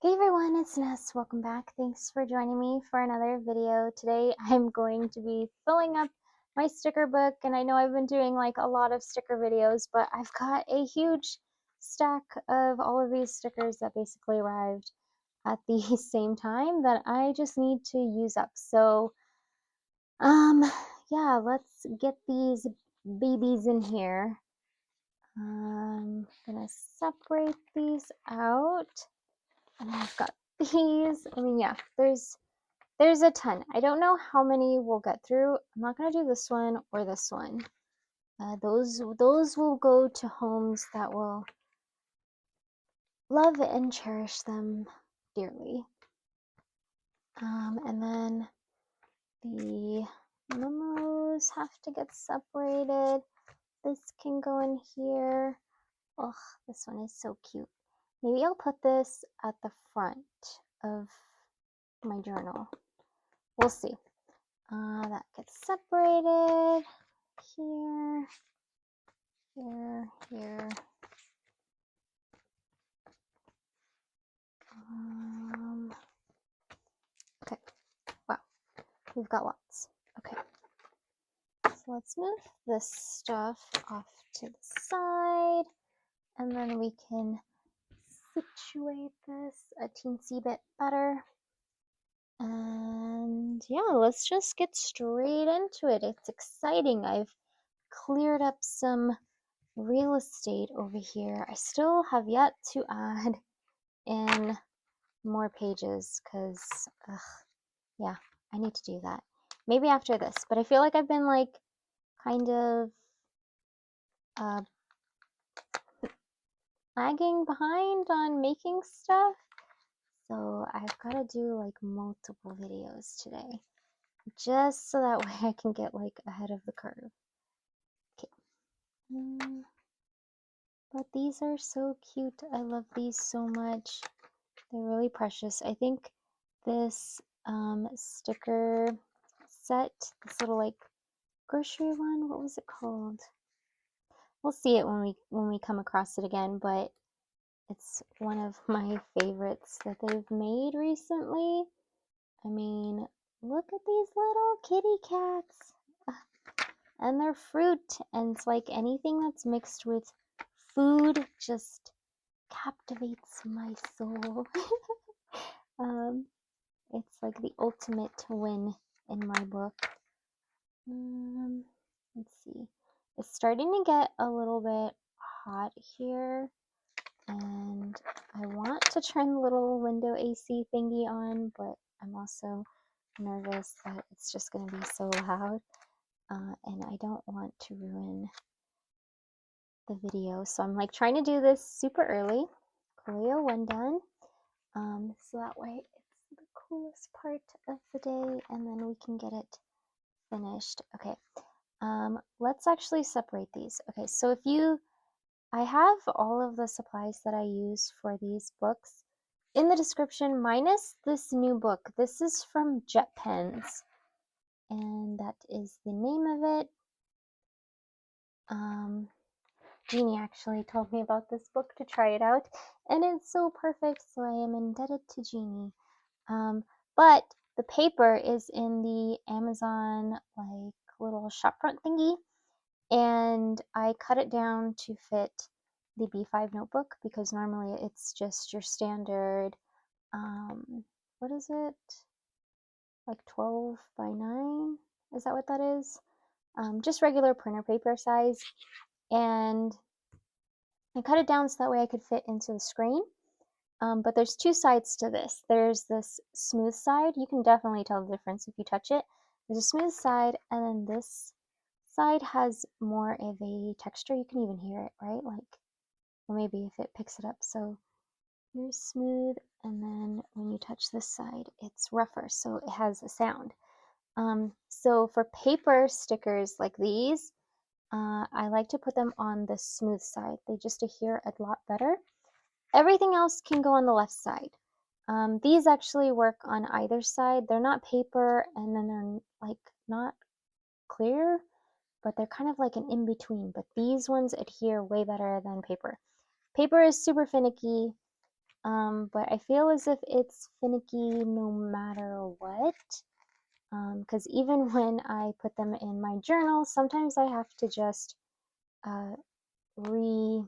Hey everyone, it's Ness. Welcome back. Thanks for joining me for another video. Today I'm going to be filling up my sticker book, and I know I've been doing like a lot of sticker videos, but I've got a huge stack of all of these stickers that basically arrived at the same time that I just need to use up. So yeah, let's get these babies in here. I'm gonna separate these out. And I've got these. I mean, yeah, there's a ton. I don't know how many we'll get through. I'm not gonna do this one or this one. Those will go to homes that will love and cherish them dearly. And then the memos have to get separated. This can go in here. Oh, this one is so cute. Maybe I'll put this at the front of my journal. We'll see. That gets separated here, here, here. Okay, wow, we've got lots. Okay, so let's move this stuff off to the side, and then we can situate this a teensy bit better. And yeah, let's just get straight into it. It's exciting. I've cleared up some real estate over here. I still have yet to add in more pages because yeah, I need to do that. Maybe after this, but I feel like I've been like kind of lagging behind on making stuff. So I've got to do like multiple videos today just so that way I can get like ahead of the curve. Okay. But these are so cute. I love these so much. They're really precious. I think this sticker set, this little like grocery one, what was it called? We'll see it when we come across it again, but it's one of my favorites that they've made recently. I mean, look at these little kitty cats. And they're fruit, and it's like anything that's mixed with food just captivates my soul. It's like the ultimate win in my book. Let's see. It's starting to get a little bit hot here, and I want to turn the little window AC thingy on, but I'm also nervous that it's just going to be so loud, and I don't want to ruin the video. So I'm like trying to do this super early, Coolio one done, so that way it's the coolest part of the day, and then we can get it finished. Okay, let's actually separate these. Okay, so I have all of the supplies that I use for these books in the description, minus this new book. This is from Jet Pens, and that is the name of it. Jeannie actually told me about this book to try it out, and it's so perfect, so I am indebted to Jeannie. But the paper is in the Amazon like little shopfront thingy, and I cut it down to fit the B5 notebook because normally it's just your standard, what is it? Like 12 by 9? Is that what that is? Just regular printer paper size. And I cut it down so that way I could fit into the screen. But there's two sides to this. There's this smooth side. You can definitely tell the difference if you touch it. There's a smooth side, and then this side has more of a texture. You can even hear it, right? Like, or maybe if it picks it up. So here's smooth, and then when you touch this side, it's rougher, so it has a sound. So for paper stickers like these, I like to put them on the smooth side. They just adhere a lot better. Everything else can go on the left side. These actually work on either side. They're not paper, and then they're like not clear, but they're kind of like an in-between. But these ones adhere way better than paper. Paper is super finicky. but I feel as if it's finicky no matter what. Because even when I put them in my journal, sometimes I have to just re-glue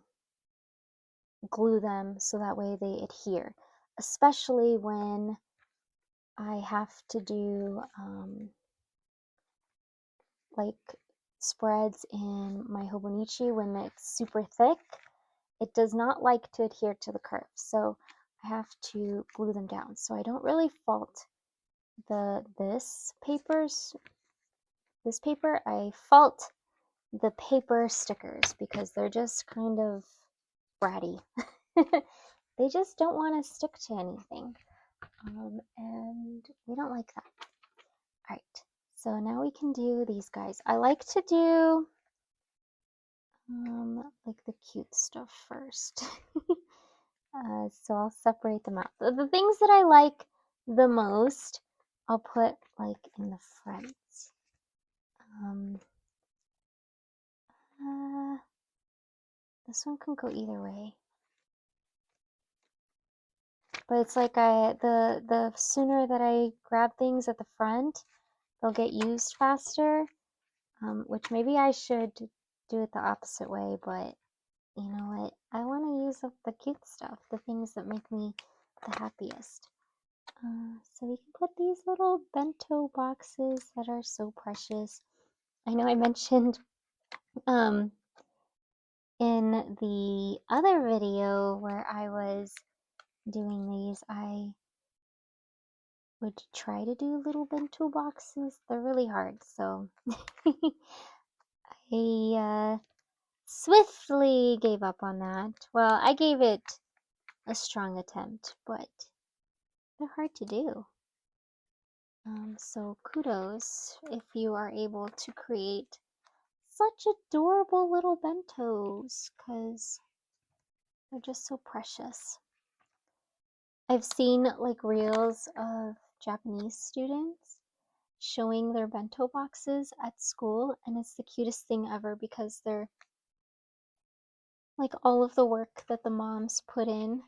them so that way they adhere, especially when I have to do like spreads in my Hobonichi when it's super thick. It does not like to adhere to the curve, so I have to glue them down. So I don't really fault this paper. I fault the paper stickers because they're just kind of bratty. They just don't want to stick to anything, and we don't like that. All right, so now we can do these guys. I like to do like the cute stuff first. So I'll separate them out. The things that I like the most, I'll put like in the front. This one can go either way. But it's like the sooner that I grab things at the front, they'll get used faster. Which maybe I should do it the opposite way, but you know what? I want to use up the cute stuff, the things that make me the happiest. So we can put these little bento boxes that are so precious. I know I mentioned in the other video where I was doing these, I would try to do little bento boxes. They're really hard, so I swiftly gave up on that. Well, I gave it a strong attempt, but they're hard to do. So kudos if you are able to create such adorable little bentos, because they're just so precious. I've seen like reels of Japanese students showing their bento boxes at school, and it's the cutest thing ever because they're like all of the work that the moms put in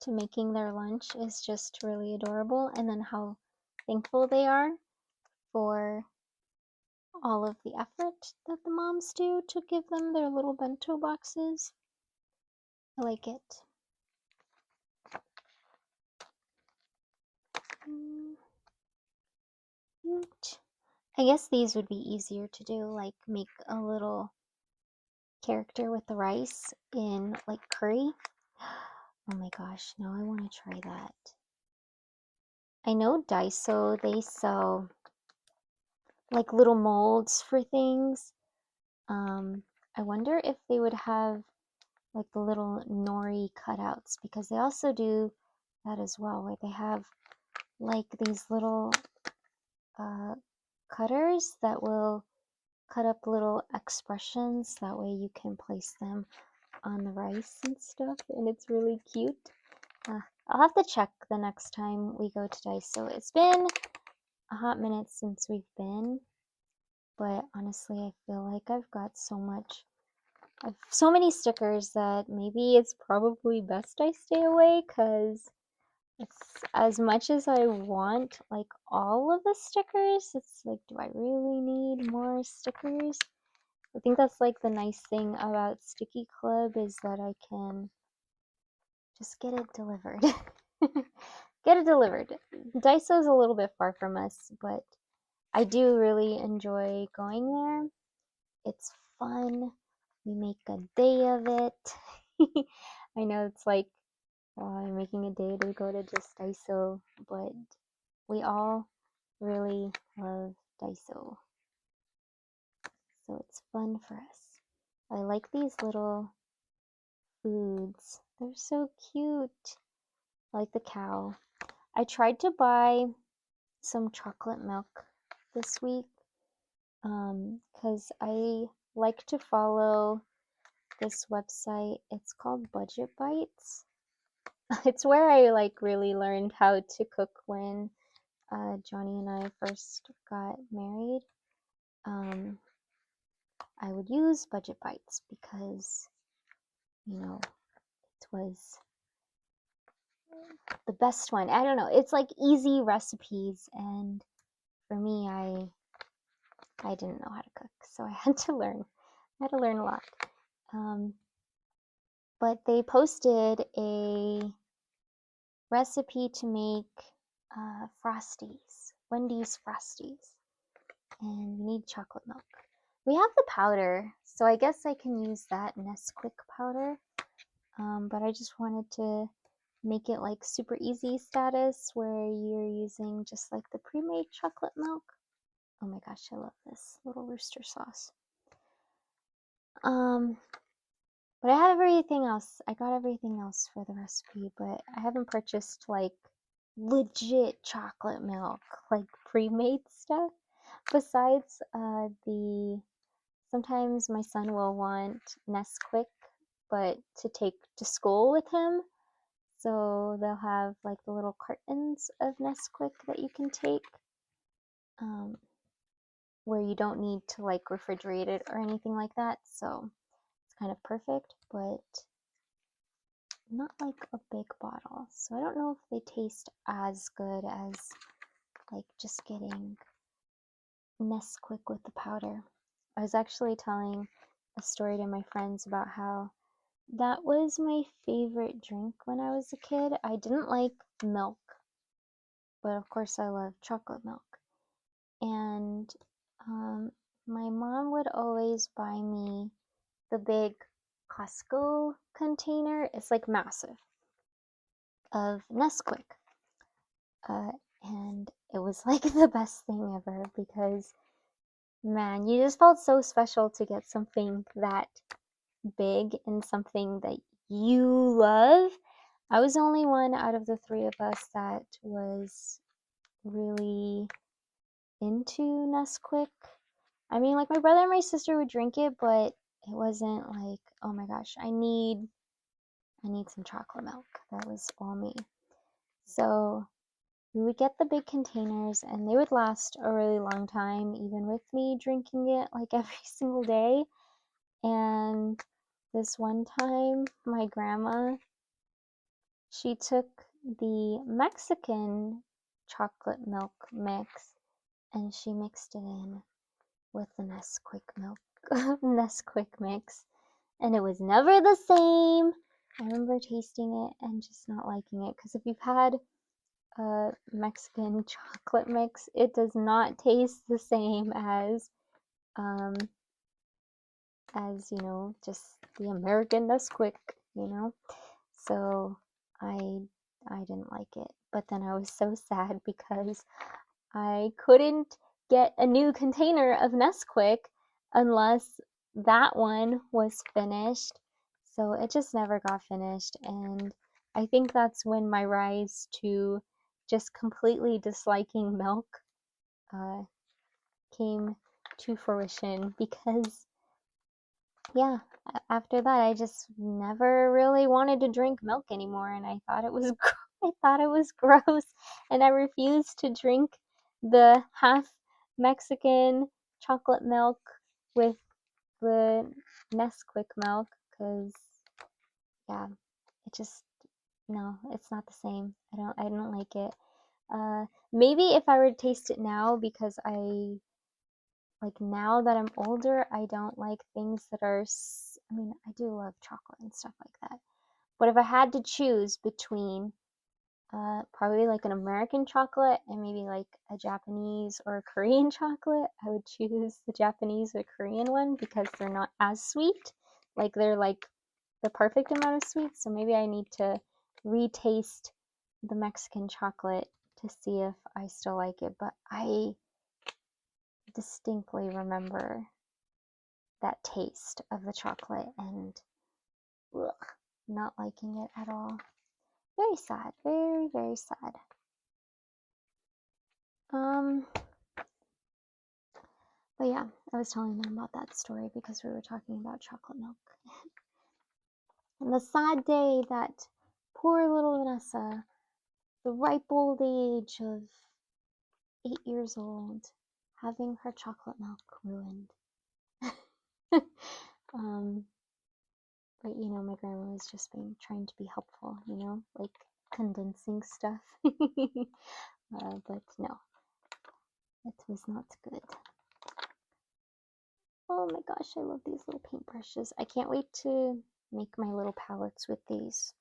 to making their lunch is just really adorable, and then how thankful they are for all of the effort that the moms do to give them their little bento boxes. I like it. Cute. I guess these would be easier to do, like make a little character with the rice in like curry. Oh my gosh, now I want to try that. I know Daiso, they sell like little molds for things. I wonder if they would have like the little nori cutouts, because they also do that as well, where they have like these little cutters that will cut up little expressions. That way you can place them on the rice and stuff, and it's really cute. I'll have to check the next time we go to Daiso. It's been a hot minute since we've been, but honestly I feel like I've got so many stickers that maybe it's probably best I stay away, because it's as much as I want like all of the stickers, it's like, do I really need more stickers? I think that's like the nice thing about StickiiClub, is that I can just get it delivered. Get it delivered. Daiso is a little bit far from us, but I do really enjoy going there. It's fun. We make a day of it. I know it's like, I'm making a day to go to just Daiso, but we all really love Daiso. So it's fun for us. I like these little foods. They're so cute. I like the cow. I tried to buy some chocolate milk this week because I like to follow this website. It's called Budget Bites. It's where I like really learned how to cook when Johnny and I first got married. I would use Budget Bites because, you know, it was the best one. I don't know. It's like easy recipes, and for me, I didn't know how to cook, so I had to learn. I had to learn a lot. But they posted a recipe to make Frosties, Wendy's Frosties, and you need chocolate milk. We have the powder, so I guess I can use that Nesquik powder, but I just wanted to make it like super easy status where you're using just like the pre-made chocolate milk. Oh my gosh, I love this little rooster sauce. But I have everything else. I got everything else for the recipe, but I haven't purchased like legit chocolate milk, like pre-made stuff. Besides sometimes my son will want Nesquik, but to take to school with him. So they'll have like the little cartons of Nesquik that you can take, where you don't need to like refrigerate it or anything like that. So it's kind of perfect, but not like a big bottle. So I don't know if they taste as good as like just getting Nesquik with the powder. I was actually telling a story to my friends about how that was my favorite drink when I was a kid. I didn't like milk, but of course I love chocolate milk. And my mom would always buy me the big Costco container. It's like massive, of Nesquik. And it was like the best thing ever because, man, you just felt so special to get something that big and something that you love. I was the only one out of the three of us that was really into Nesquik. I mean, like my brother and my sister would drink it, but it wasn't like, oh my gosh, I need some chocolate milk. That was all me. So we would get the big containers and they would last a really long time, even with me drinking it like every single day. And this one time, my grandma, she took the Mexican chocolate milk mix and she mixed it in with the Nesquik milk, Nesquik mix. And it was never the same. I remember tasting it and just not liking it, because if you've had Mexican chocolate mix, it does not taste the same as you know, just the American Nesquik, you know. So I didn't like it, but then I was so sad because I couldn't get a new container of Nesquik unless that one was finished. So it just never got finished, and I think that's when my rise to just completely disliking milk came to fruition, because yeah, after that I just never really wanted to drink milk anymore, and I thought it was I thought it was gross, and I refused to drink the half Mexican chocolate milk with the Nesquik milk, because yeah, it just, no, it's not the same. I don't like it. Maybe if I were to taste it now, because like now that I'm older, I don't like things that are, I mean, I do love chocolate and stuff like that. But if I had to choose between probably like an American chocolate and maybe like a Japanese or a Korean chocolate, I would choose the Japanese or Korean one because they're not as sweet. Like they're like the perfect amount of sweet. So maybe I need to retaste the Mexican chocolate to see if I still like it. But I distinctly remember that taste of the chocolate and ugh, not liking it at all. Very sad, very, very sad. But yeah, I was telling them about that story because we were talking about chocolate milk. And the sad day that poor little Vanessa, the ripe old age of 8 years old, having her chocolate milk ruined. But you know, my grandma was just trying to be helpful, you know, like condensing stuff. But no, it was not good. Oh my gosh, I love these little paintbrushes. I can't wait to make my little palettes with these.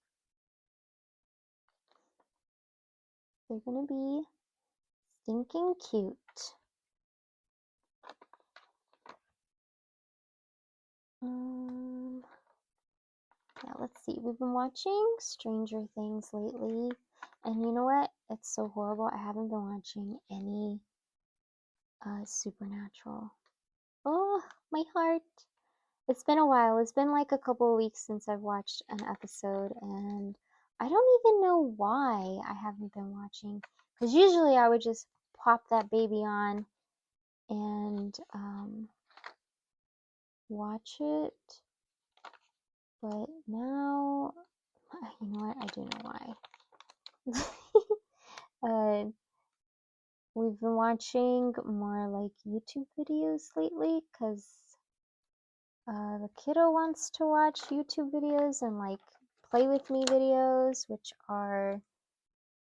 They're gonna be stinking cute. Yeah, let's see. We've been watching Stranger Things lately, and you know what? It's so horrible. I haven't been watching any Supernatural. Oh, my heart. It's been a while. It's been like a couple of weeks since I've watched an episode, and I don't even know why I haven't been watching. Because usually I would just pop that baby on and watch it. But now, you know what? I do know why. We've been watching more like YouTube videos lately because the kiddo wants to watch YouTube videos and like play with me videos, which are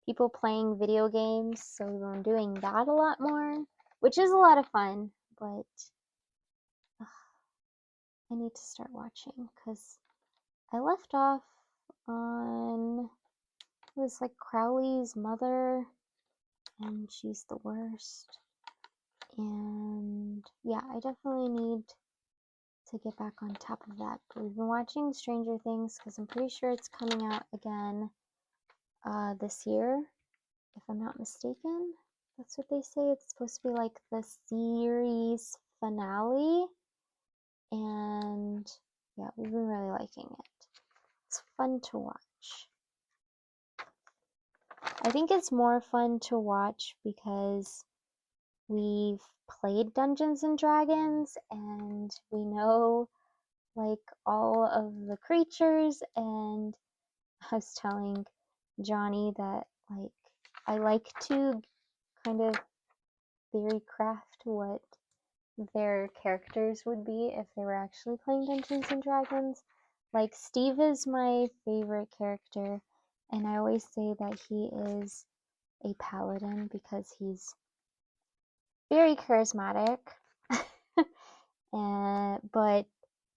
people playing video games. So we've been doing that a lot more, which is a lot of fun, but I need to start watching because I left off on, it was like Crowley's mother, and she's the worst. And yeah, I definitely need to get back on top of that. But we've been watching Stranger Things because I'm pretty sure it's coming out again this year, if I'm not mistaken. That's what they say. It's supposed to be like the series finale. And yeah, we've been really liking it. It's fun to watch. I think it's more fun to watch because we've played Dungeons and Dragons and we know like all of the creatures, and I was telling Johnny that like I like to kind of theory craft what their characters would be if they were actually playing Dungeons and Dragons. Like Steve is my favorite character, and I always say that he is a paladin because he's very charismatic.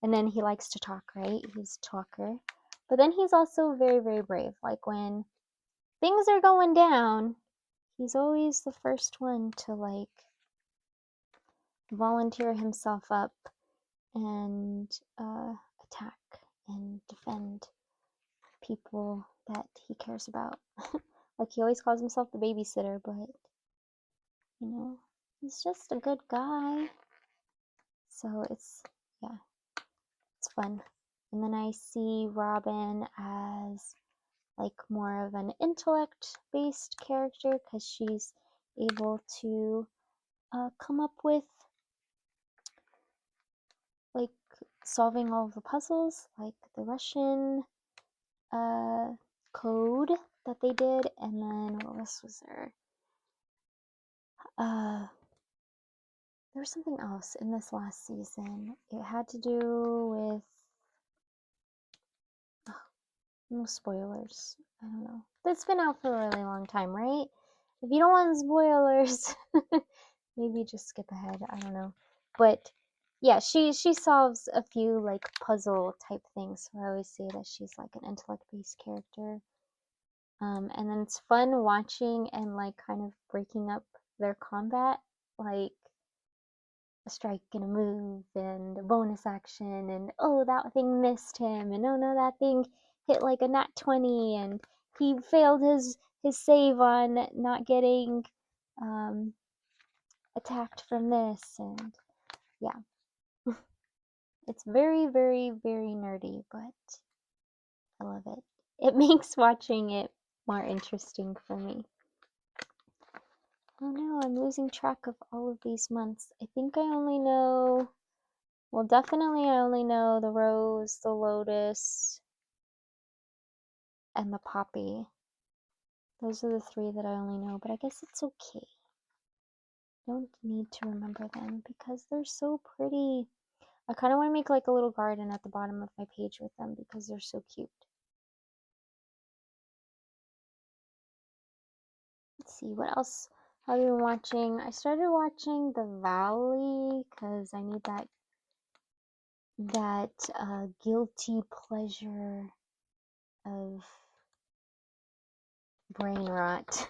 And then he likes to talk, right? He's a talker. But then he's also very, very brave. Like when things are going down, he's always the first one to like volunteer himself up and attack and defend people that he cares about. Like he always calls himself the babysitter, but you know, he's just a good guy. So it's, yeah, it's fun. And then I see Robin as like more of an intellect based character because she's able to come up with like solving all of the puzzles, like the Russian code that they did, and then what else was there? There was something else in this last season. It had to do with no spoilers. I don't know. It's been out for a really long time, right? If you don't want spoilers, maybe just skip ahead. I don't know. But yeah, she solves a few like puzzle type things. So I always say that she's like an intellect based character. And then it's fun watching and like kind of breaking up their combat, like a strike and a move and a bonus action, and oh, that thing missed him, and oh no, that thing hit like a nat 20 and he failed his save on not getting attacked from this. And yeah, it's very, very, very nerdy, but I love it. It makes watching it more interesting for me. Oh no, I'm losing track of all of these months. I think I only know, well, definitely I only know the rose, the lotus, and the poppy. Those are the three that I only know, but I guess it's okay. I don't need to remember them because they're so pretty. I kind of want to make like a little garden at the bottom of my page with them because they're so cute. let's see, what else have I been watching? I started watching The Valley because I need that guilty pleasure of brain rot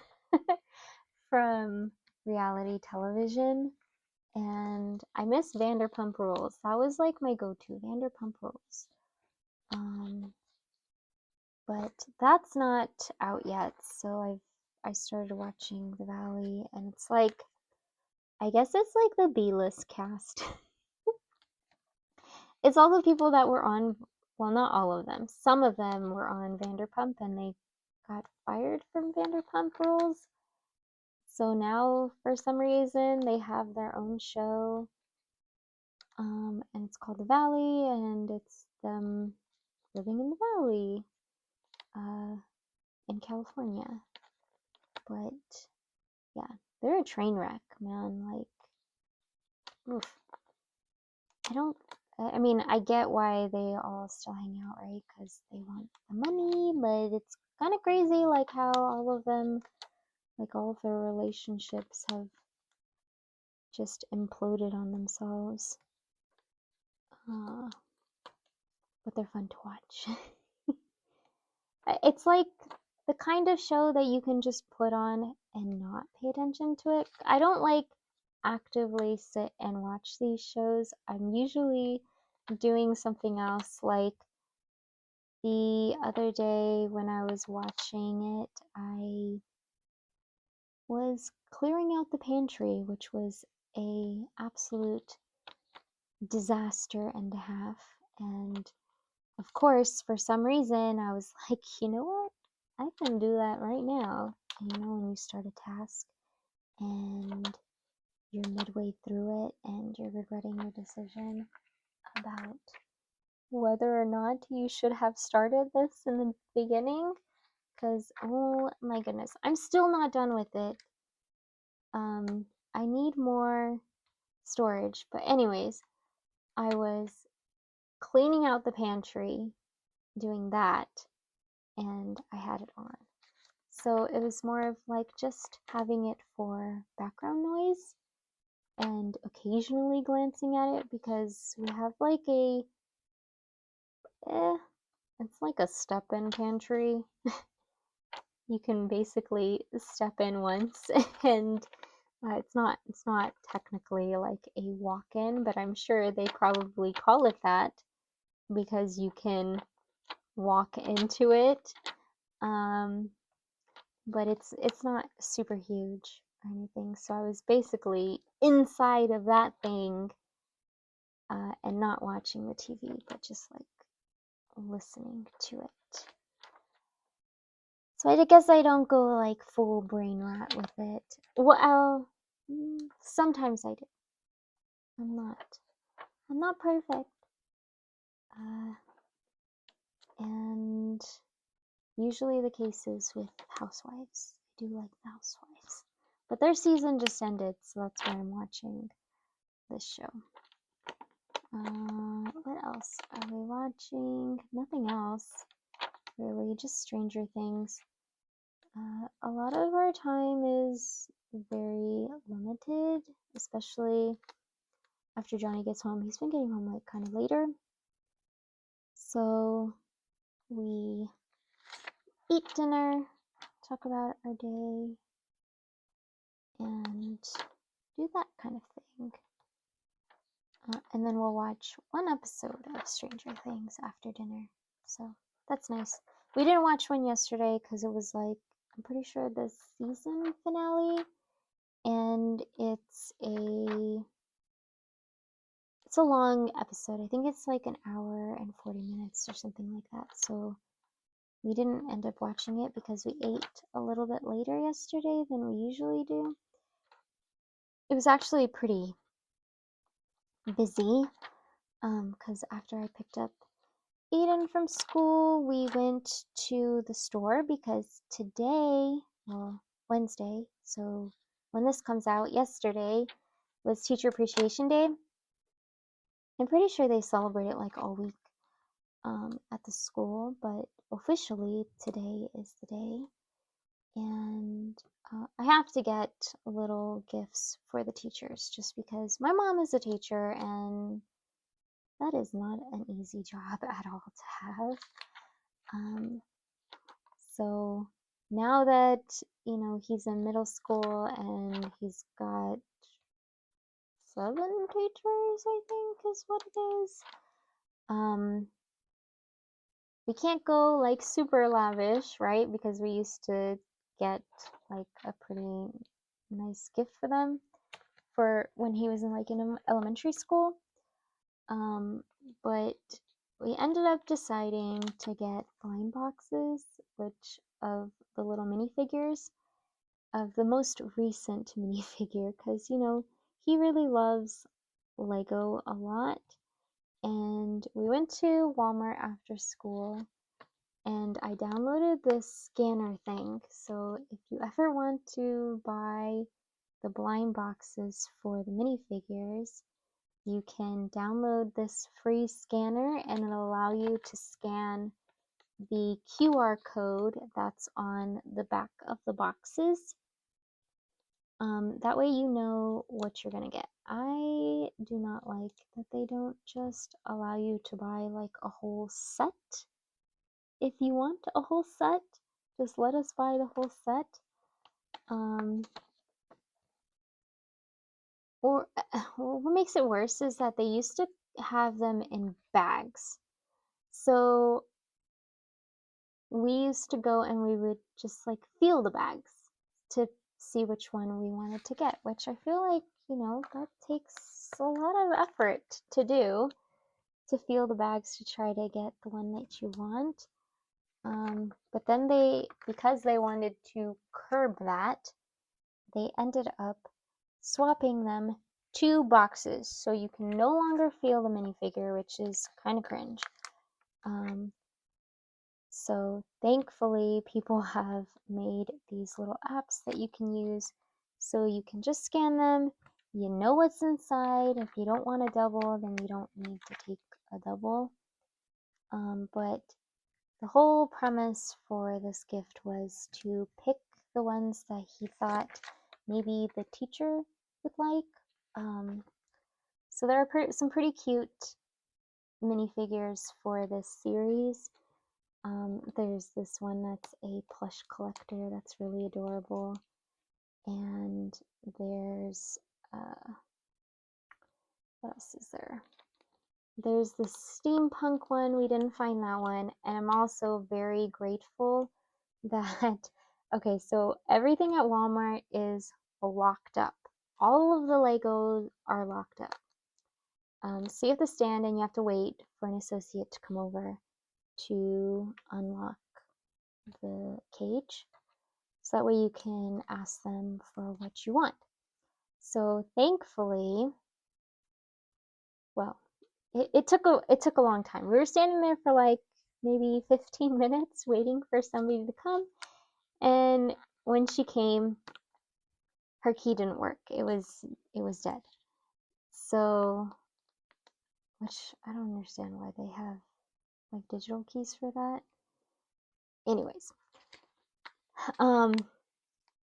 from reality television. And I miss Vanderpump Rules. That was like my go-to, Vanderpump Rules. But that's not out yet, so I started watching The Valley, and it's like, I guess it's like the B-list cast. It's all the people that were on, well, not all of them. Some of them were on Vanderpump, and they got fired from Vanderpump Rules. So now, for some reason, they have their own show, and it's called The Valley, and it's them living in the valley in California. But yeah, they're a train wreck, man. Like, oof. I mean, I get why they all still hang out, right? Because they want the money, but it's kind of crazy, like how all of them, like all of their relationships have just imploded on themselves. But they're fun to watch. It's like the kind of show that you can just put on and not pay attention to it. I don't like actively sit and watch these shows. I'm usually doing something else. Like the other day when I was watching it, I was clearing out the pantry, which was a absolute disaster and a half. And of course, for some reason, I was like, you know what? I can do that right now. And you know, when you start a task and you're midway through it and you're regretting your decision about whether or not you should have started this in the beginning, because oh my goodness, I'm still not done with it. I need more storage, but anyways, I was cleaning out the pantry, doing that, and I had it on. So it was more of like just having it for background noise and occasionally glancing at it, because we have like it's like a step-in pantry. You can basically step in once, and it's not technically like a walk-in, but I'm sure they probably call it that because you can walk into it. But it's not super huge or anything. So I was basically inside of that thing, and not watching the TV, but just like listening to it. So I guess I don't go like full brain rot with it. Well, sometimes I do. I'm not perfect. And usually the case is with Housewives. I do like the Housewives. But their season just ended, so that's why I'm watching this show. What else are we watching? Nothing else, really, just Stranger Things. A lot of our time is very limited, especially after Johnny gets home. He's been getting home like kind of later. So we eat dinner, talk about our day, and do that kind of thing. And then we'll watch one episode of Stranger Things after dinner. So that's nice. We didn't watch one yesterday because it was like, I'm pretty sure the season finale, and it's a long episode. I think it's like an hour and 40 minutes or something like that. So we didn't end up watching it because we ate a little bit later yesterday than we usually do. It was actually pretty busy because after I picked up Aiden from school, we went to the store because today, well, Wednesday, so when this comes out, yesterday was Teacher Appreciation Day. I'm pretty sure they celebrate it like all week at the school, but officially today is the day. And I have to get little gifts for the teachers just because my mom is a teacher and that is not an easy job at all to have. So now that, you know, he's in middle school and he's got 7 teachers, I think is what it is. We can't go like super lavish, right? Because we used to get like a pretty nice gift for them for when he was in like in elementary school. But we ended up deciding to get blind boxes, which of the little minifigures of the most recent minifigure, because you know he really loves Lego a lot. And we went to Walmart after school and I downloaded this scanner thing. So if you ever want to buy the blind boxes for the minifigures, you can download this free scanner and it'll allow you to scan the QR code that's on the back of the boxes. That way you know what you're gonna get. I do not like that they don't just allow you to buy like a whole set. If you want a whole set, just let us buy the whole set. Or what makes it worse is that they used to have them in bags. So we used to go and we would just like feel the bags to see which one we wanted to get, which I feel like, you know, that takes a lot of effort to do, to feel the bags to try to get the one that you want. But then because they wanted to curb that, they ended up swapping them 2 boxes, so you can no longer feel the minifigure, which is kind of cringe. So thankfully, people have made these little apps that you can use, so you can just scan them. You know what's inside. If you don't want a double, then you don't need to take a double. But the whole premise for this gift was to pick the ones that he thought maybe the teacher would like. So there are some pretty cute minifigures for this series. There's this one that's a plush collector that's really adorable. And there's, what else is there? There's this steampunk one. We didn't find that one. And I'm also very grateful that, okay, so everything at Walmart is locked up. All of the Legos are locked up. So you have to stand and you have to wait for an associate to come over to unlock the cage. So that way you can ask them for what you want. So thankfully, well, it took a long time. We were standing there for like maybe 15 minutes waiting for somebody to come. And when she came, her key didn't work. It was dead. So, which I don't understand why they have like digital keys for that. Anyways,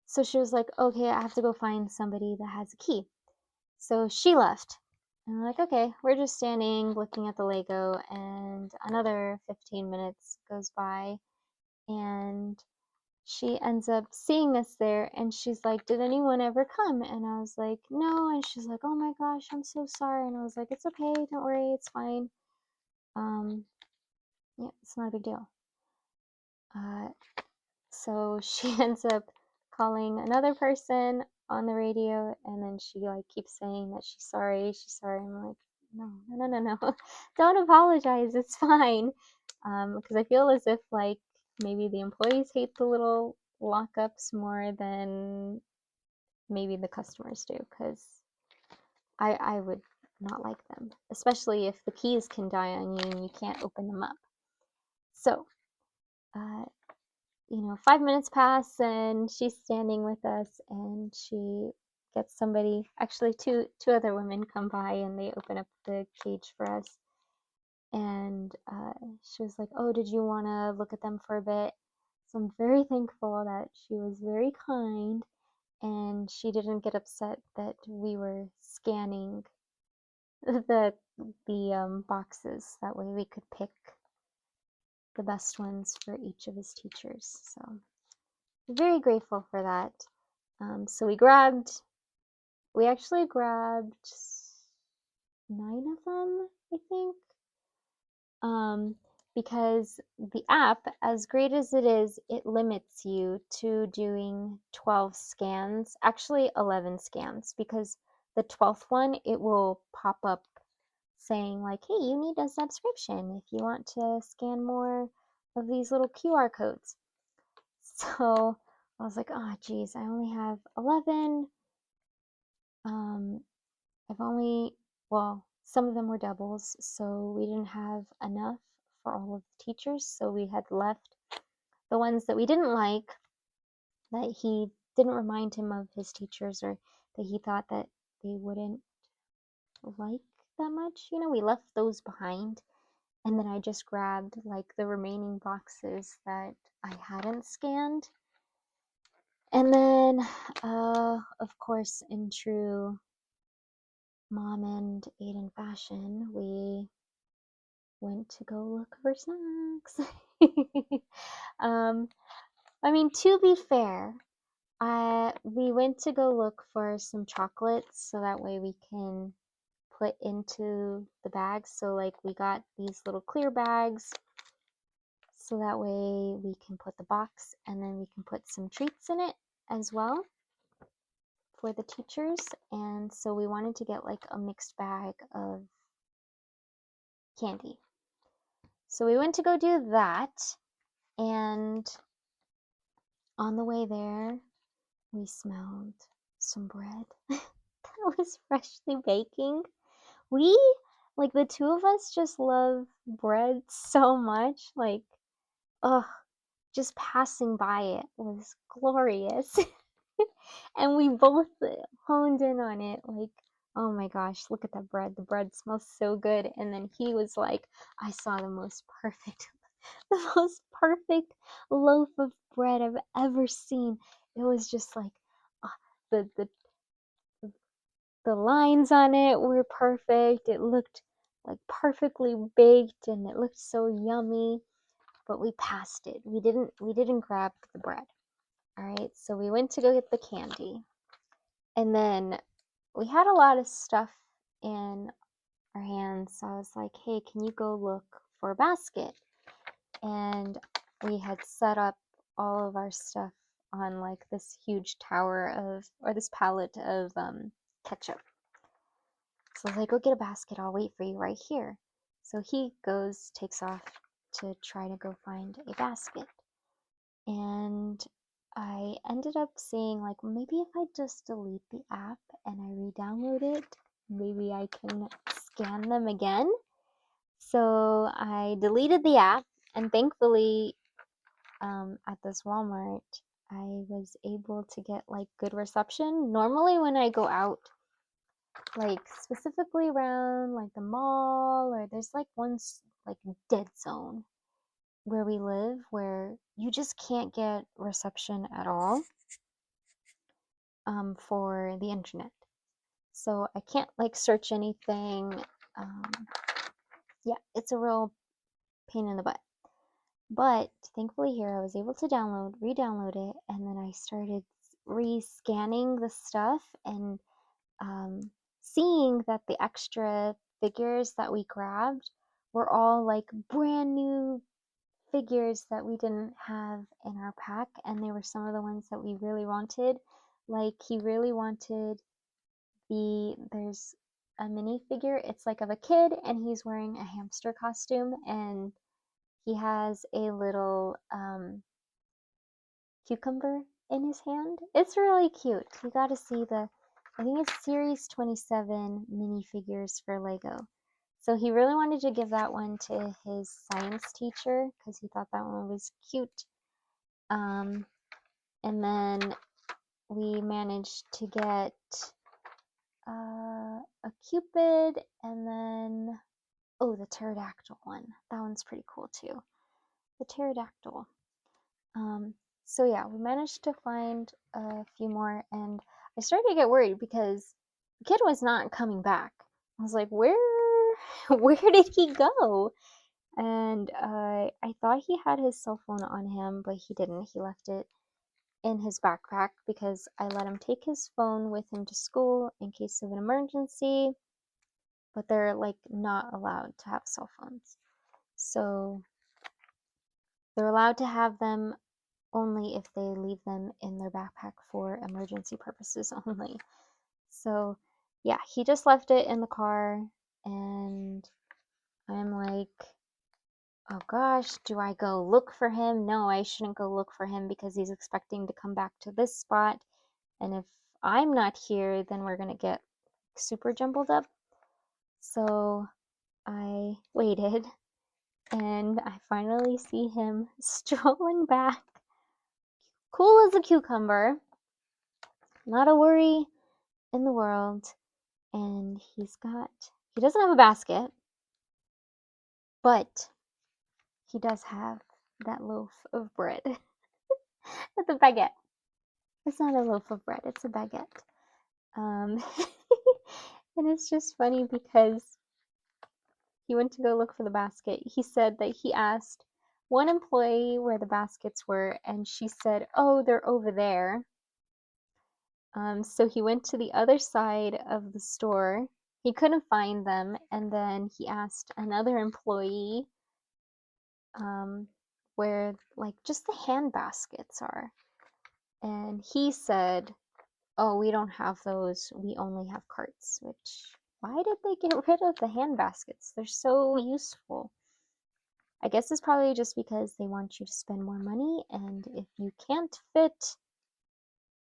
so she was like, okay, I have to go find somebody that has a key. So she left. And we're like, okay, we're just standing looking at the Lego, and another 15 minutes goes by, and she ends up seeing us there, and she's like, did anyone ever come? And I was like, no. And she's like, oh my gosh, I'm so sorry. And I was like, it's okay, don't worry, it's fine. Yeah, it's not a big deal. So she ends up calling another person on the radio, and then she like keeps saying that she's sorry. I'm like, no. Don't apologize, it's fine. Because I feel as if like maybe the employees hate the little lockups more than maybe the customers do, because I would not like them, especially if the keys can die on you and you can't open them up. So, you know, 5 minutes pass and she's standing with us, and she gets somebody, actually two other women come by and they open up the cage for us. And she was like, oh, did you want to look at them for a bit? So I'm very thankful that she was very kind and she didn't get upset that we were scanning the boxes. That way we could pick the best ones for each of his teachers. So very grateful for that. So we actually grabbed 9 of them, I think. Because the app, as great as it is, it limits you to doing 12 scans, actually 11 scans, because the 12th one, it will pop up saying like, hey, you need a subscription if you want to scan more of these little QR codes. So I was like, oh geez, I only have 11. Well, some of them were doubles, so we didn't have enough for all of the teachers, so we had left the ones that we didn't like, that he didn't remind him of his teachers, or that he thought that they wouldn't like that much. We left those behind, and then I just grabbed like the remaining boxes that I hadn't scanned. And then, of course, in true Mom and Aiden fashion, we went to go look for snacks. I mean, to be fair, we went to go look for some chocolates so that way we can put into the bags. So like we got these little clear bags so that way we can put the box, and then we can put some treats in it as well for the teachers. And so we wanted to get like a mixed bag of candy. So we went to go do that, and on the way there, we smelled some bread that was freshly baking. Like the two of us just love bread so much. Like, ugh, just passing by it was glorious. And we both honed in on it. Like, oh my gosh, look at that bread. The bread smells so good. And then he was like, I saw the most perfect loaf of bread I've ever seen. It was just like the the lines on it were perfect. It looked like perfectly baked, and it looked so yummy. But we passed it. We didn't grab the bread. All right, so we went to go get the candy, and then we had a lot of stuff in our hands. So I was like, hey, can you go look for a basket? And we had set up all of our stuff on like this huge this pallet of ketchup. So I was like, go get a basket, I'll wait for you right here. So he takes off to try to go find a basket. And I ended up saying, like, maybe if I just delete the app and I re-download it, maybe I can scan them again. So I deleted the app, and thankfully at this Walmart, I was able to get like good reception. Normally when I go out, like specifically around like the mall, or there's like one like dead zone where we live where you just can't get reception at all for the internet. So I can't like search anything. Yeah, it's a real pain in the butt. But thankfully here I was able to re-download it, and then I started re-scanning the stuff and seeing that the extra figures that we grabbed were all like brand new figures that we didn't have in our pack, and they were some of the ones that we really wanted. Like he really wanted there's a minifigure, it's like of a kid, and he's wearing a hamster costume, and he has a little cucumber in his hand. It's really cute. You got to see I think it's Series 27 minifigures for Lego. So he really wanted to give that one to his science teacher because he thought that one was cute. And then we managed to get a Cupid, and then, oh, the pterodactyl one. That one's pretty cool too. The pterodactyl. So yeah, we managed to find a few more, and I started to get worried because the kid was not coming back. I was like, where did he go? And I thought he had his cell phone on him, but he didn't. He left it in his backpack because I let him take his phone with him to school in case of an emergency, but they're like not allowed to have cell phones. So they're allowed to have them only if they leave them in their backpack for emergency purposes only. So yeah, he just left it in the car, and I'm like, oh gosh, do I go look for him? No, I shouldn't go look for him because he's expecting to come back to this spot, and if I'm not here, then we're gonna get super jumbled up. So I waited, and I finally see him strolling back, cool as a cucumber, not a worry in the world. And he doesn't have a basket, but he does have that loaf of bread. It's a baguette. It's not a loaf of bread, it's a baguette. And it's just funny because he went to go look for the basket. He said that he asked one employee where the baskets were, and she said, oh, they're over there. So he went to the other side of the store. He couldn't find them, and then he asked another employee where like just the hand baskets are. And he said, oh, we don't have those. We only have carts, which, why did they get rid of the hand baskets? They're so useful. I guess it's probably just because they want you to spend more money, and if you can't fit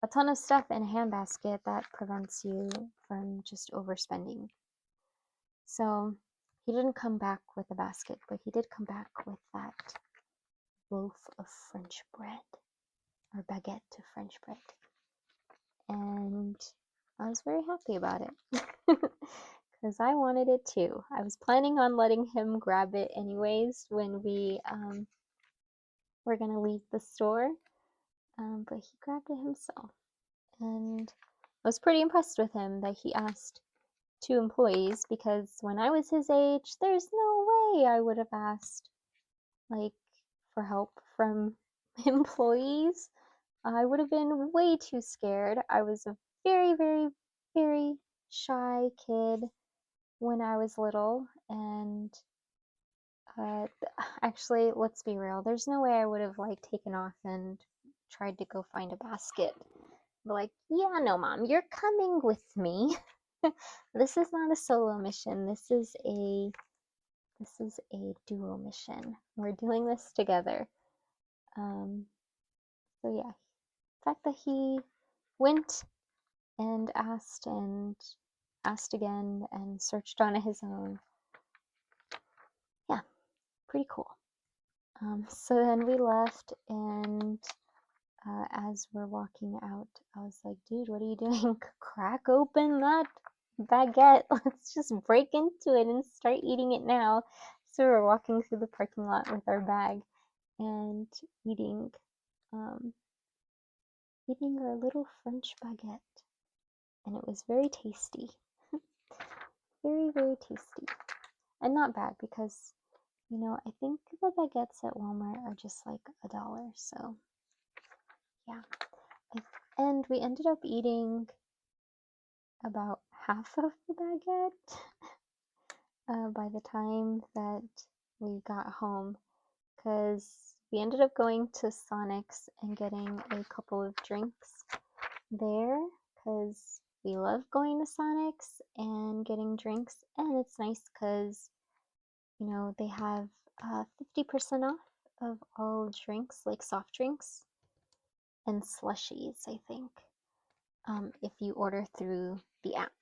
a ton of stuff in a handbasket, that prevents you from just overspending. So he didn't come back with a basket, but he did come back with that loaf of French bread, or baguette to French bread. And I was very happy about it because I wanted it too. I was planning on letting him grab it anyways when we were gonna leave the store, but he grabbed it himself. And I was pretty impressed with him that he asked two employees, because when I was his age, there's no way I would have asked like for help from employees. I would have been way too scared. I was a very, very, very shy kid when I was little, and actually, let's be real, there's no way I would have like taken off and tried to go find a basket. Like, yeah, no, mom, you're coming with me. This is not a solo mission. This is a duo mission. We're doing this together. So yeah, the fact that he went and asked again and searched on his own, yeah, pretty cool. So then we left, and as we're walking out, I was like, dude, what are you doing? Crack open that baguette. Let's just break into it and start eating it now. So we're walking through the parking lot with our bag and eating our little French baguette. And it was very tasty. Very, very tasty. And not bad because, you know, I think the baguettes at Walmart are just like $1. So, yeah. And we ended up eating about half of the baguette by the time that we got home, because we ended up going to Sonic's and getting a couple of drinks there, because we love going to Sonic's and getting drinks, and it's nice because, you know, they have 50% off of all drinks, like soft drinks and slushies, I think, if you order through the app.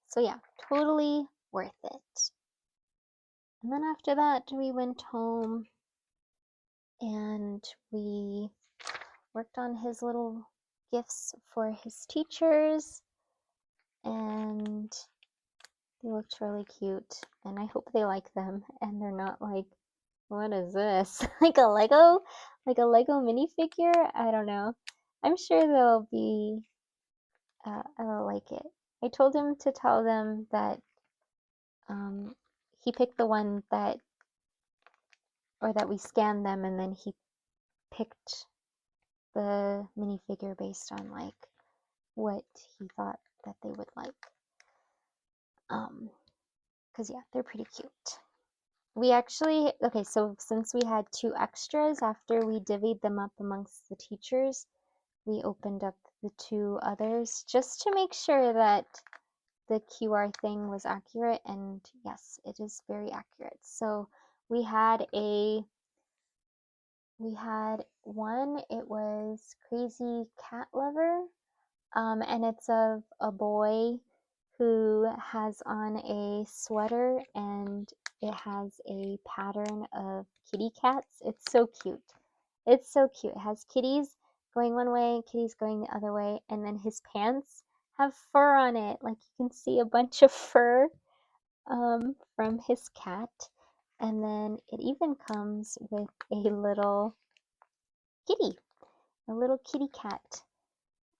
So yeah, totally worth it. And then after that, we went home and we worked on his little gifts for his teachers, and they looked really cute, and I hope they like them and they're not like what is this? Like a Lego minifigure? I don't know. I'm sure they'll be, they'll like it. I told him to tell them that he picked the one that, or that we scanned them, and then he picked the minifigure based on like what he thought that they would like. Because yeah, they're pretty cute. We actually, okay, so since we had 2 extras after we divvied them up amongst the teachers, we opened up the 2 others just to make sure that the QR thing was accurate, and yes, it is very accurate. So we had one, it was Crazy Cat Lover, and it's of a boy who has on a sweater and it has a pattern of kitty cats. It's so cute. It's so cute. It has kitties going one way, kitties going the other way, and then his pants have fur on it. Like you can see a bunch of fur from his cat. And then it even comes with a little kitty, a little kitty cat,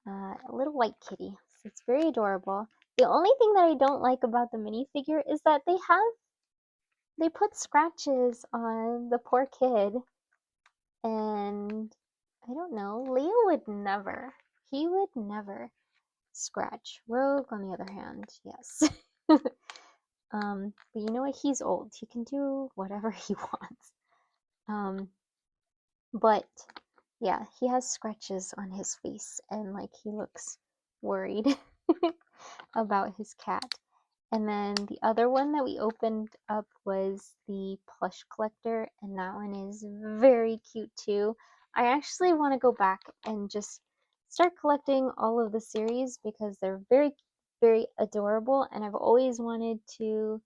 a little white kitty. So it's very adorable. The only thing that I don't like about the minifigure is that they put scratches on the poor kid, and I don't know, Leo would never. He would never scratch. Rogue, on the other hand, yes. But you know what? He's old. He can do whatever he wants. But yeah, he has scratches on his face, and like he looks worried about his cat. And then the other one that we opened up was the plush collector, and that one is very cute too. I actually want to go back and just start collecting all of the series because they're very, very adorable, and I've always wanted to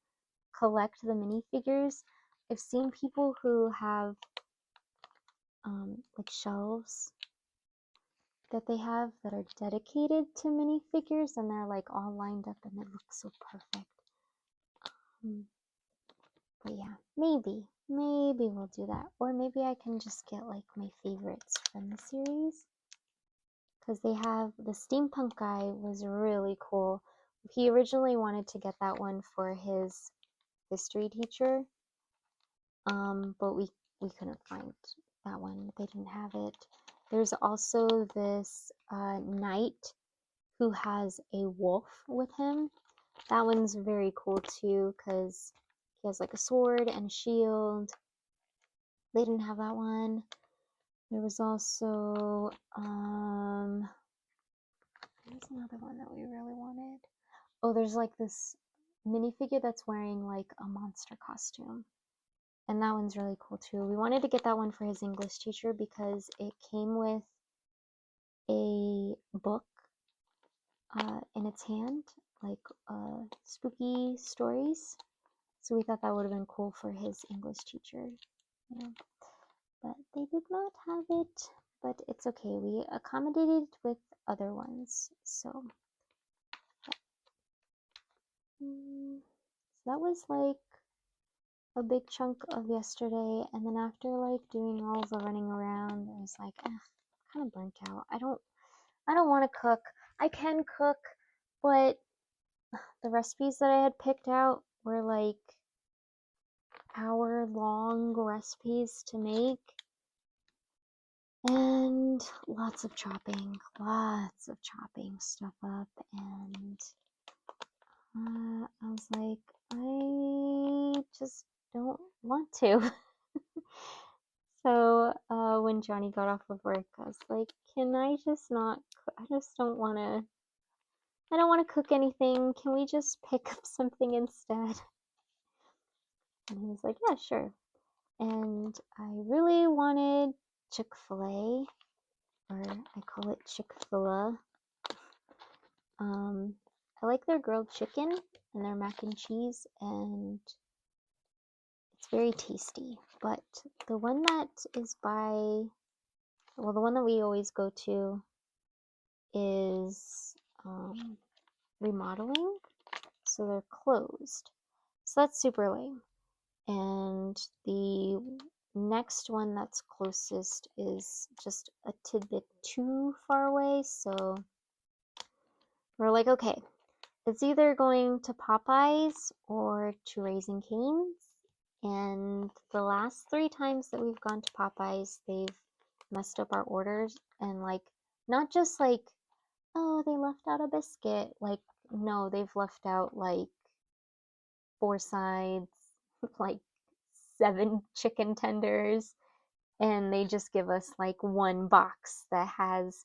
collect the minifigures. I've seen people who have like shelves that they have that are dedicated to minifigures, and they're like all lined up and it looks so perfect. But yeah, maybe we'll do that. Or maybe I can just get like my favorites from the series. Because they have, the steampunk guy was really cool. He originally wanted to get that one for his history teacher. But we couldn't find that one. They didn't have it. There's also this knight who has a wolf with him. That one's very cool too because he has like a sword and a shield. They didn't have that one. There was also there's another one that we really wanted. Oh, there's like this minifigure that's wearing like a monster costume. And that one's really cool too. We wanted to get that one for his English teacher because it came with a book in its hand, like spooky stories. So we thought that would have been cool for his English teacher. Yeah. But they did not have it. But it's okay. We accommodated with other ones. So that was like a big chunk of yesterday, and then after like doing all the running around, I was like, kind of burnt out. I don't want to cook. I can cook, but the recipes that I had picked out were like hour-long recipes to make, and lots of chopping stuff up, and I was like, I just don't want to. So when Johnny got off of work, I was like, can I just not, I just don't want to, I don't want to cook anything. Can we just pick up something instead? And he was like, yeah, sure. And I really wanted Chick-fil-A, or I call it Chick-fil-A. I like their grilled chicken and their mac and cheese, and it's very tasty. But the one that is by, well, the one that we always go to is remodeling, so they're closed. So that's super lame. And the next one that's closest is just a tidbit too far away, so we're like, okay, it's either going to Popeyes or to Raising Cane's. And the last 3 times that we've gone to Popeyes, they've messed up our orders, and like, not just like, oh, they left out a biscuit. Like, no, they've left out like 4 sides, like 7 chicken tenders, and they just give us like 1 box that has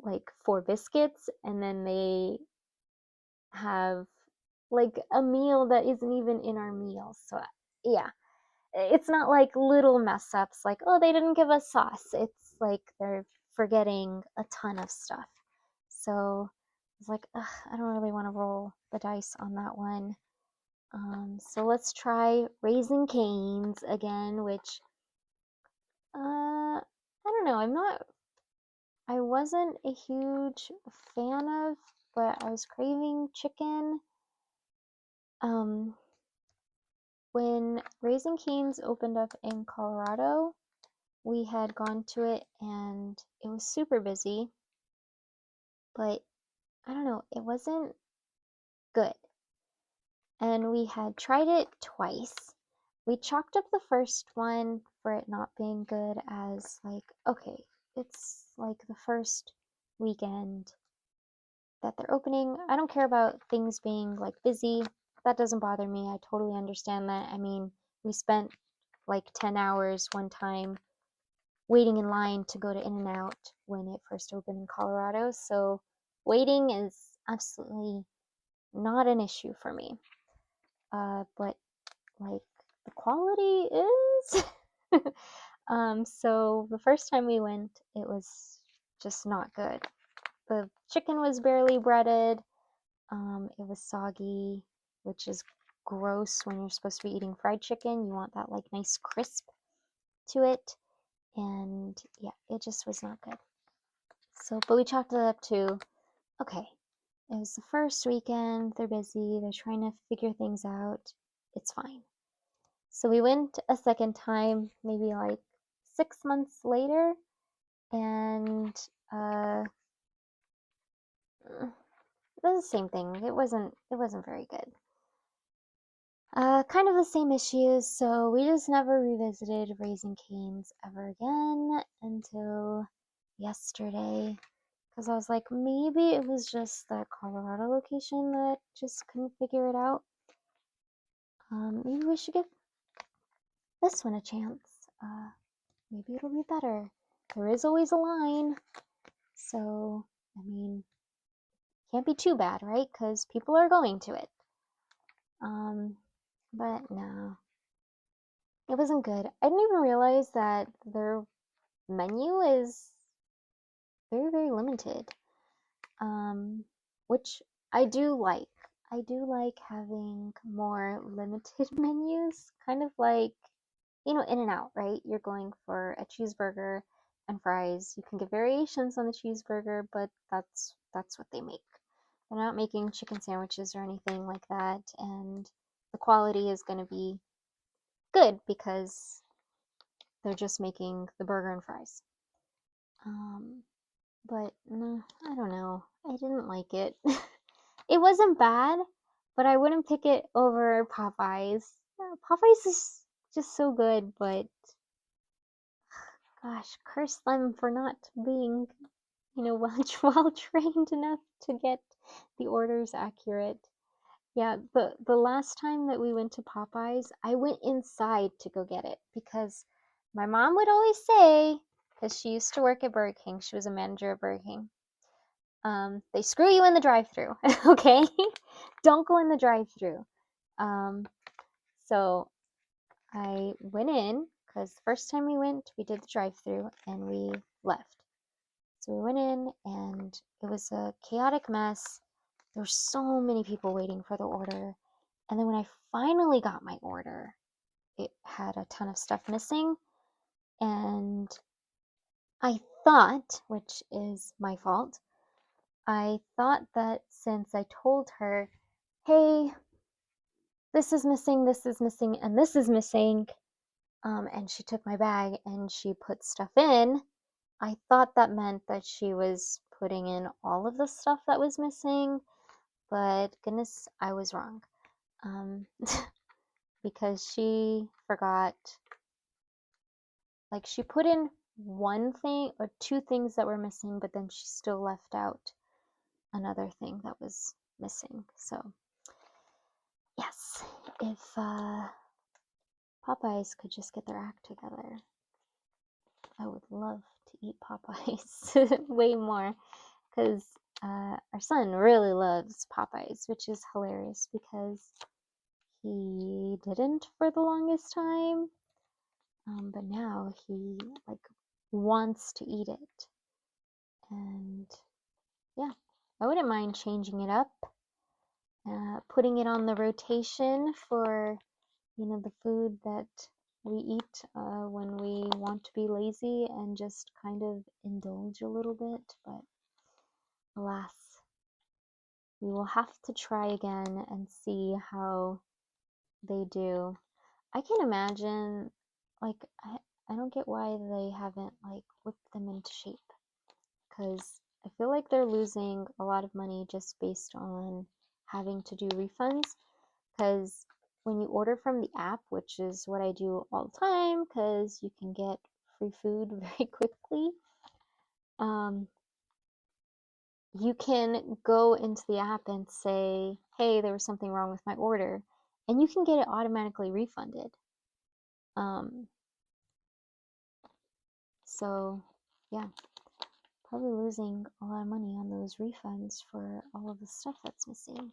like 4 biscuits, and then they have like a meal that isn't even in our meal. So yeah, it's not like little mess ups like, oh, they didn't give us sauce. It's like they're forgetting a ton of stuff. So it's like, ugh, I don't really want to roll the dice on that one. So let's try Raising Cane's again, which I don't know, I wasn't a huge fan of, but I was craving chicken. When Raising Cane's opened up in Colorado, we had gone to it and it was super busy, but I don't know, it wasn't good. And we had tried it twice. We chalked up the first one for it not being good as like, okay, it's like the first weekend that they're opening. I don't care about things being like busy. That doesn't bother me. I totally understand that. I mean, we spent like 10 hours one time waiting in line to go to In-N-Out when it first opened in Colorado. So waiting is absolutely not an issue for me. But like the quality is. So the first time we went, it was just not good. The chicken was barely breaded. It was soggy, which is gross when you're supposed to be eating fried chicken. You want that like nice crisp to it. And yeah, it just was not good. So, but we chalked it up to, okay, it was the first weekend, they're busy, they're trying to figure things out, it's fine. So we went a second time, maybe like 6 months later, and it was the same thing. It wasn't very good. Kind of the same issues, so we just never revisited Raising Cane's ever again until yesterday, because I was like, maybe it was just that Colorado location that just couldn't figure it out. Maybe we should give this one a chance. Maybe it'll be better. There is always a line, so I mean, can't be too bad, right? Because people are going to it. But no, it wasn't good. I didn't even realize that their menu is very, very limited, which I do like. I do like having more limited menus, kind of like, In-N-Out, right? You're going for a cheeseburger and fries. You can get variations on the cheeseburger, but that's what they make. They're not making chicken sandwiches or anything like that, and the quality is going to be good because they're just making the burger and fries. But no, I don't know. I didn't like it. It wasn't bad, but I wouldn't pick it over Popeyes. Popeyes is just so good, but gosh, curse them for not being, well trained enough to get the orders accurate. Yeah, the last time that we went to Popeyes, I went inside to go get it because my mom would always say, because she used to work at Burger King, she was a manager at Burger King. They screw you in the drive-thru, okay? Don't go in the drive-thru. So I went in because the first time we went, we did the drive-thru and we left. So we went in and it was a chaotic mess. There were so many people waiting for the order. And then when I finally got my order, it had a ton of stuff missing. And I thought, which is my fault, I thought that since I told her, hey, this is missing, and this is missing, and she took my bag and she put stuff in. I thought that meant that she was putting in all of the stuff that was missing, but goodness, I was wrong. Because she forgot, like she put in one thing or two things that were missing, but then she still left out another thing that was missing. So yes, if Popeyes could just get their act together, I would love to eat Popeyes way more, because our son really loves Popeyes, which is hilarious because he didn't for the longest time, but now he like wants to eat it. And yeah, I wouldn't mind changing it up, putting it on the rotation for, you know, the food that we eat when we want to be lazy and just kind of indulge a little bit. But alas, we will have to try again and see how they do. I can imagine, like, I don't get why they haven't, like, whipped them into shape, because I feel like they're losing a lot of money just based on having to do refunds, because when you order from the app, which is what I do all the time because you can get free food very quickly, you can go into the app and say, hey, there was something wrong with my order, and you can get it automatically refunded. So yeah, probably losing a lot of money on those refunds for all of the stuff that's missing.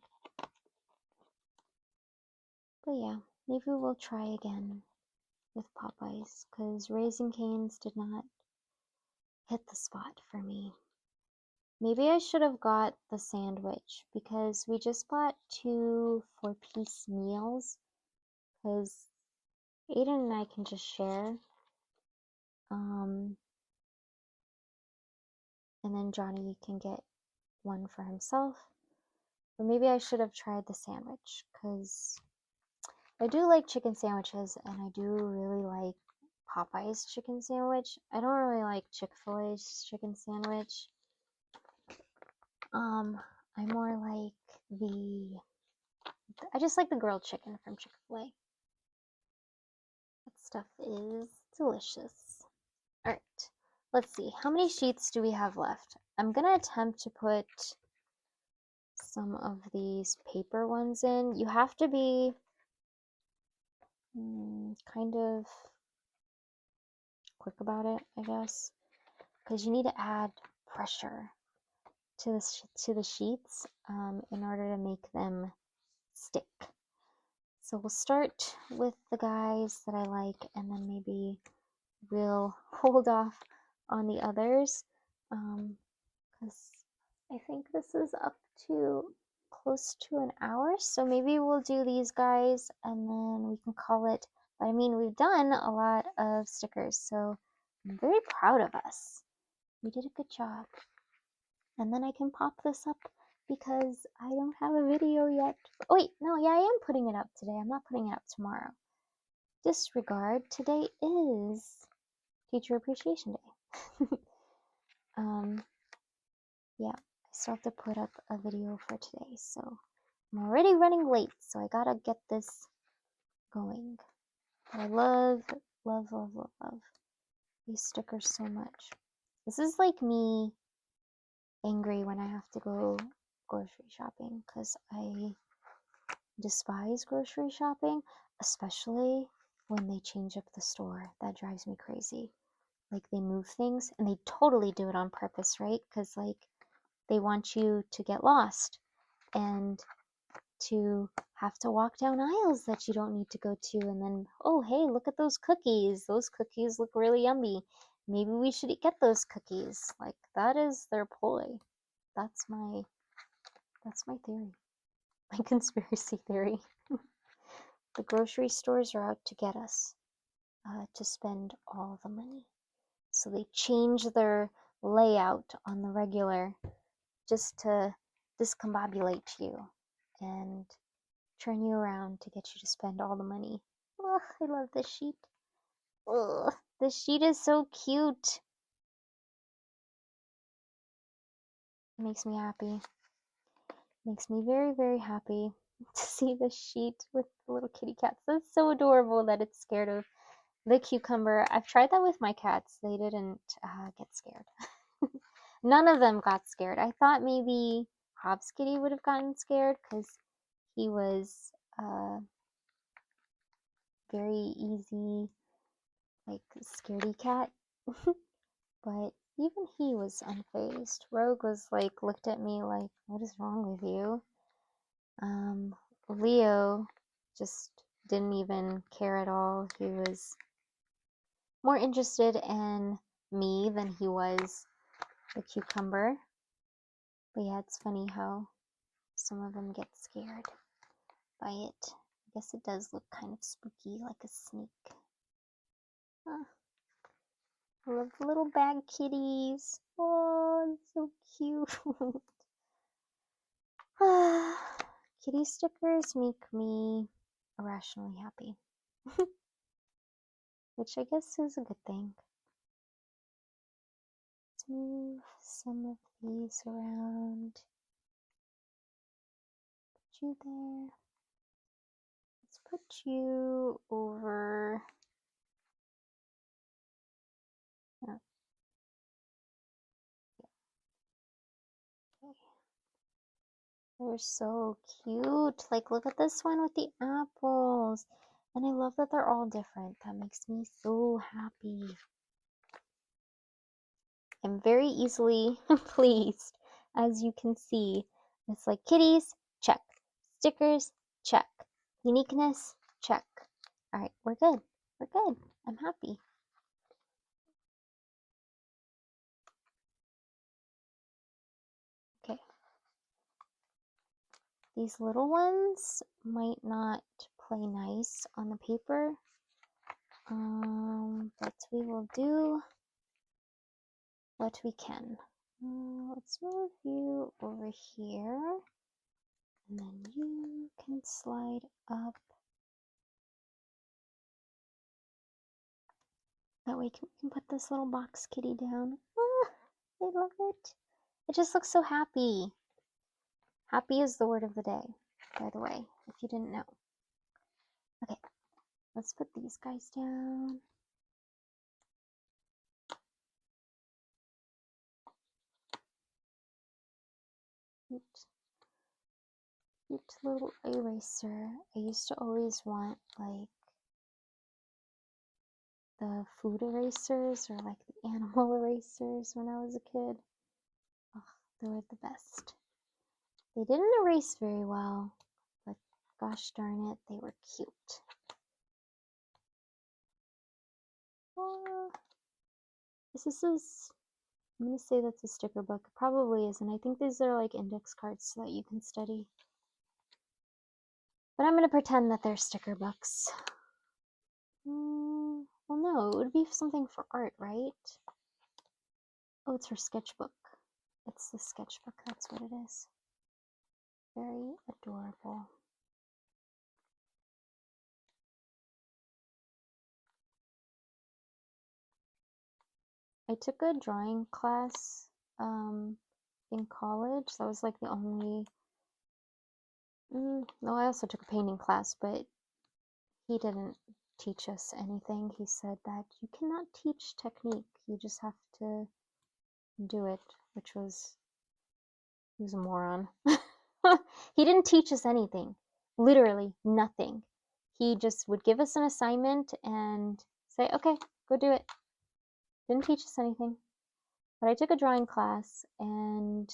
But yeah, maybe we'll try again with Popeyes, because Raising Cane's did not hit the spot for me. Maybe I should have got the sandwich, because we just bought 2 4-piece meals, because Aiden and I can just share. And then Johnny can get one for himself. But maybe I should have tried the sandwich, because I do like chicken sandwiches, and I do really like Popeye's chicken sandwich. I don't really like Chick-fil-A's chicken sandwich. I more like I just like the grilled chicken from Chick-fil-A. That stuff is delicious. Alright, let's see. How many sheets do we have left? I'm gonna attempt to put some of these paper ones in. You have to be kind of quick about it, I guess, because you need to add pressure to the sheets in order to make them stick. So we'll start with the guys that I like, and then maybe we'll hold off on the others, because I think this is up to close to an hour, so maybe we'll do these guys and then we can call it. But I mean, we've done a lot of stickers, so I'm very proud of us. We did a good job. And then I can pop this up because I don't have a video yet. Oh wait, no, yeah, I am putting it up today. I'm not putting it up tomorrow. Disregard, today is Teacher Appreciation Day. Yeah, I still have to put up a video for today, so I'm already running late, so I gotta get this going. I love, love, love, love, love these stickers so much. This is like me angry when I have to go grocery shopping, because I despise grocery shopping, especially when they change up the store. That drives me crazy. Like, they move things, and they totally do it on purpose, right? Because, like, they want you to get lost and to have to walk down aisles that you don't need to go to, and then, oh, hey, look at those cookies. Those cookies look really yummy. Maybe we should get those cookies. Like, that is their ploy. That's my theory. My conspiracy theory. The grocery stores are out to get us, to spend all the money. So they change their layout on the regular just to discombobulate you and turn you around to get you to spend all the money. Oh, I love this sheet. Ugh, the sheet is so cute. It makes me happy. Makes me very, very happy to see the sheet with the little kitty cats. That's so adorable that it's scared of the cucumber. I've tried that with my cats. They didn't get scared. None of them got scared. I thought maybe Hobbs Kitty would have gotten scared because he was very easy, like scaredy cat. But even he was unfazed. Rogue was like, looked at me like, what is wrong with you? Leo just didn't even care at all. He was more interested in me than he was the cucumber. But yeah, it's funny how some of them get scared by it. I guess it does look kind of spooky, like a snake. Huh. I love the little bag kitties. Oh, it's so cute. Kitty stickers make me irrationally happy. Which I guess is a good thing. Let's move some of these around. Put you there. Let's put you over. Oh, okay. They're so cute. Like, look at this one with the apples. And I love that they're all different. That makes me so happy. I'm very easily pleased, as you can see. It's like kitties, check. Stickers, check. Uniqueness, check. All right, we're good. We're good. I'm happy. Okay. These little ones might not play nice on the paper, but we will do what we can. Let's move you over here, and then you can slide up. That way we can put this little box kitty down. Ah, I love it. It just looks so happy. Happy is the word of the day, by the way, if you didn't know. Okay, let's put these guys down. Cute little eraser. I used to always want like the food erasers or like the animal erasers when I was a kid. Oh, they were the best. They didn't erase very well, but gosh darn it, they were cute. This is, I'm going to say that's a sticker book. It probably isn't. I think these are like index cards so that you can study. But I'm going to pretend that they're sticker books. Well, no, it would be something for art, right? Oh, it's her sketchbook. It's the sketchbook, that's what it is. Very adorable. I took a drawing class in college. That was like the only... No, I also took a painting class, but he didn't teach us anything. He said that you cannot teach technique. You just have to do it, which was... He was a moron. He didn't teach us anything. Literally nothing. He just would give us an assignment and say, okay, go do it. Didn't teach us anything. But I took a drawing class and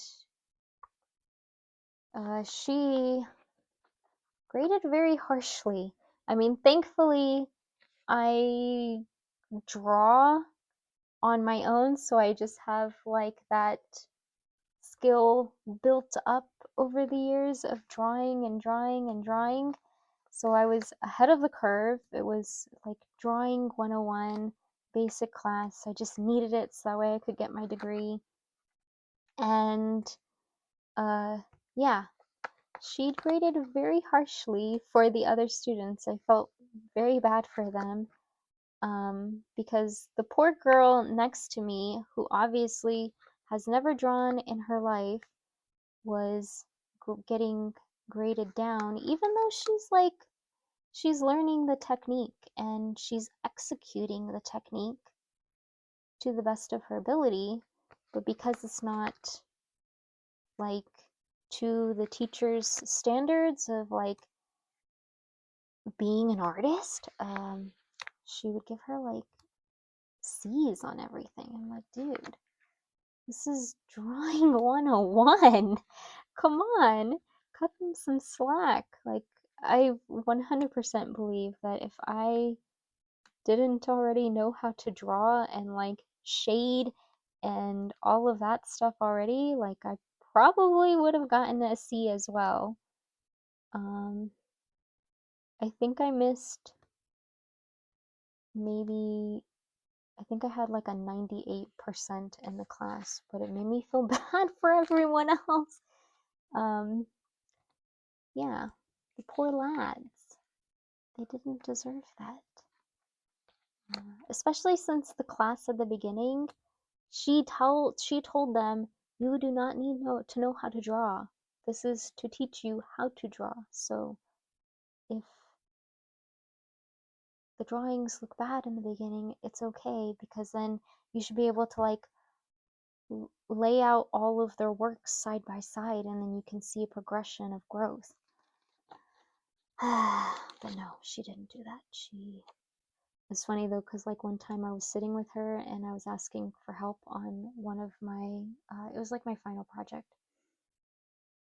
she graded very harshly. I mean, thankfully, I draw on my own, so I just have like that skill built up over the years of drawing and drawing and drawing. So I was ahead of the curve. It was like drawing 101 basic class. I just needed it so that way I could get my degree. And yeah, she graded very harshly for the other students. I felt very bad for them. because the poor girl next to me, who obviously has never drawn in her life, was getting graded down, even though she's learning the technique and she's executing the technique to the best of her ability, but because it's not like to the teacher's standards of like being an artist, she would give her like C's on everything. I'm like, dude, this is drawing 101. Come on, cut them some slack. Like, I 100% believe that if I didn't already know how to draw and like shade and all of that stuff already, like I probably would have gotten a C as well. I think I missed maybe, I think I had like a 98% in the class, but it made me feel bad for everyone else. Yeah, the poor lads, they didn't deserve that. Especially since the class at the beginning, she told them, you do not need to know how to draw. This is to teach you how to draw. So if the drawings look bad in the beginning, it's okay, because then you should be able to like lay out all of their works side by side, and then you can see a progression of growth. But no, she didn't do that. It's funny though, because like one time I was sitting with her and I was asking for help on one of my, it was like my final project.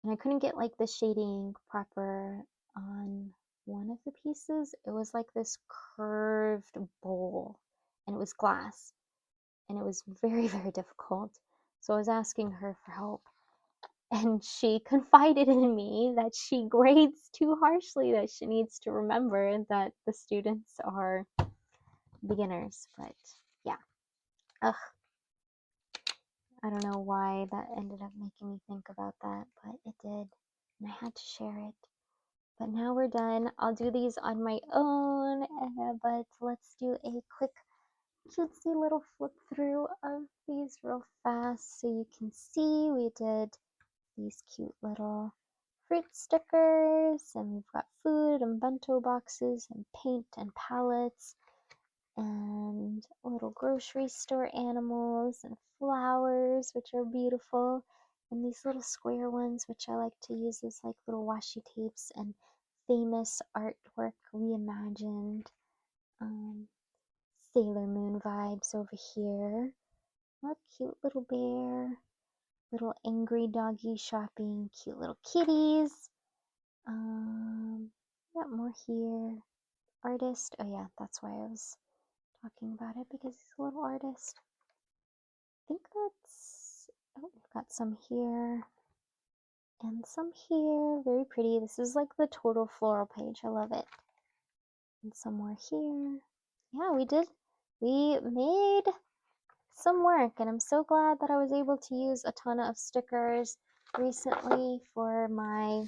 And I couldn't get like the shading proper on one of the pieces. It was like this curved bowl and it was glass and it was very, very difficult. So I was asking her for help. And she confided in me that she grades too harshly, that she needs to remember that the students are beginners. But yeah, ugh, I don't know why that ended up making me think about that, but it did, and I had to share it. But now we're done. I'll do these on my own, but let's do a quick cutesy little flip through of these real fast so you can see we did these cute little fruit stickers, and we've got food and bento boxes and paint and palettes and little grocery store animals and flowers, which are beautiful, and these little square ones, which I like to use as like little washi tapes and famous artwork reimagined. Sailor Moon vibes over here. What cute little bear. Little angry doggy shopping cute little kitties. Got more here. Artist. Oh yeah, that's why I was talking about it, because he's a little artist. I think that's, oh, we've got some here and some here. Very pretty. This is like the total floral page. I love it. And some more here. Yeah, we made some work, and I'm so glad that I was able to use a ton of stickers recently for my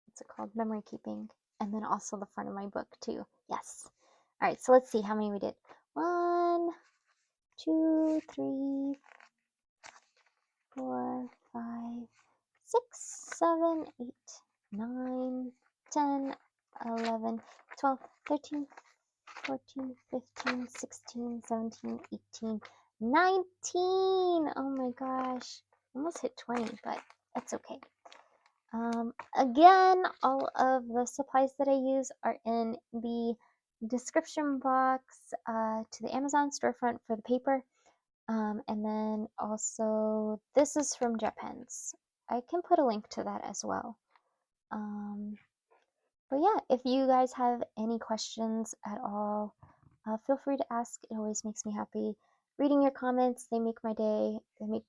what's it called, memory keeping, and then also the front of my book too. Yes. All right, so let's see how many we did. 1, 2, 3, 4, 5, 6, 7, 8, 9, 10, 11, 12, 13, 14, 15, 16, 17, 18, 19. Oh my gosh. Almost hit 20, but that's okay. Again, all of the supplies that I use are in the description box to the Amazon storefront for the paper. And then also, this is from JetPens. I can put a link to that as well. But yeah, if you guys have any questions at all, feel free to ask. It always makes me happy. Reading your comments, they make my day. They make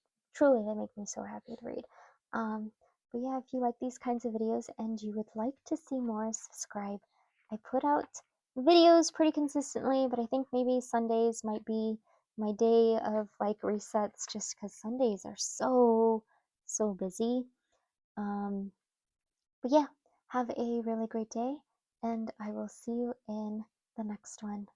me so happy to read. But yeah, if you like these kinds of videos and you would like to see more, subscribe. I put out videos pretty consistently, but I think maybe Sundays might be my day of like resets, just because Sundays are so busy. But yeah, have a really great day, and I will see you in the next one.